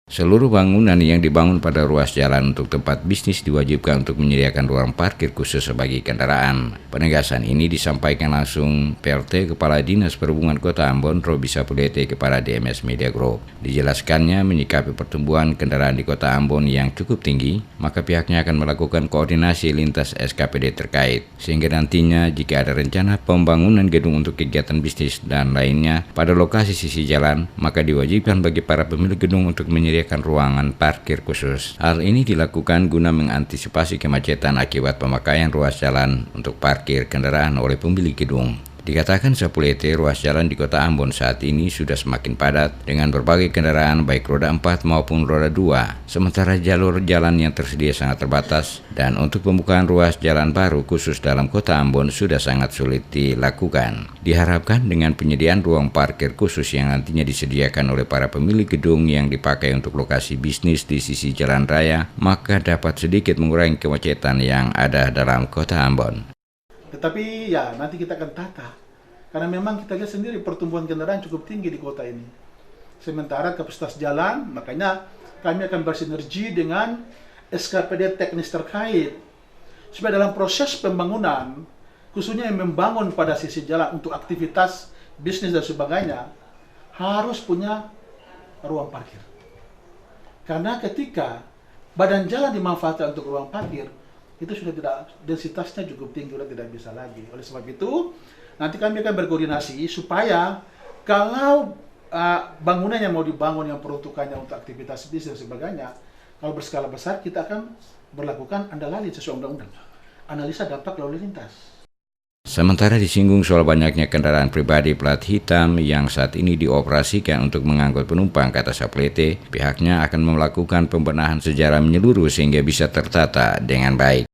Seluruh bangunan yang dibangun pada ruas jalan untuk tempat bisnis diwajibkan untuk menyediakan ruang parkir khusus bagi kendaraan. Penegasan ini disampaikan langsung PRT Kepala Dinas Perhubungan Kota Ambon, Robi Sapulete, kepada DMS Media Group. Dijelaskannya menyikapi pertumbuhan kendaraan di Kota Ambon yang cukup tinggi, maka pihaknya akan melakukan koordinasi lintas SKPD terkait, sehingga nantinya jika ada rencana pembangunan gedung untuk kegiatan bisnis dan lainnya pada lokasi sisi jalan, maka diwajibkan bagi para pemilik gedung untuk menyediakan ruangan parkir khusus. Hal ini dilakukan guna mengantisipasi kemacetan akibat pemakaian ruas jalan untuk parkir kendaraan oleh pemilik gedung. Dikatakan Sapulete, ruas jalan di Kota Ambon saat ini sudah semakin padat dengan berbagai kendaraan baik roda 4 maupun roda 2, sementara jalur jalan yang tersedia sangat terbatas dan untuk pembukaan ruas jalan baru khusus dalam Kota Ambon sudah sangat sulit dilakukan. Diharapkan dengan penyediaan ruang parkir khusus yang nantinya disediakan oleh para pemilik gedung yang dipakai untuk lokasi bisnis di sisi jalan raya, maka dapat sedikit mengurangi kemacetan yang ada dalam Kota Ambon. Tetapi ya nanti kita akan tata, karena memang kita lihat sendiri pertumbuhan kendaraan cukup tinggi di kota ini. Sementara kapasitas jalan, makanya kami akan bersinergi dengan SKPD teknis terkait, supaya dalam proses pembangunan, khususnya yang membangun pada sisi jalan untuk aktivitas bisnis dan sebagainya, harus punya ruang parkir. Karena ketika badan jalan dimanfaatkan untuk ruang parkir, itu sudah tidak, densitasnya cukup tinggi, sudah tidak bisa lagi. Oleh sebab itu, nanti kami akan berkoordinasi supaya kalau bangunan yang mau dibangun yang peruntukannya untuk aktivitas bisnis dan sebagainya, kalau berskala besar kita akan berlakukan andalali sesuai undang-undang, analisa dampak lalu lintas. Sementara disinggung soal banyaknya kendaraan pribadi plat hitam yang saat ini dioperasikan untuk mengangkut penumpang, kata Sapulete, pihaknya akan melakukan pembenahan secara menyeluruh sehingga bisa tertata dengan baik.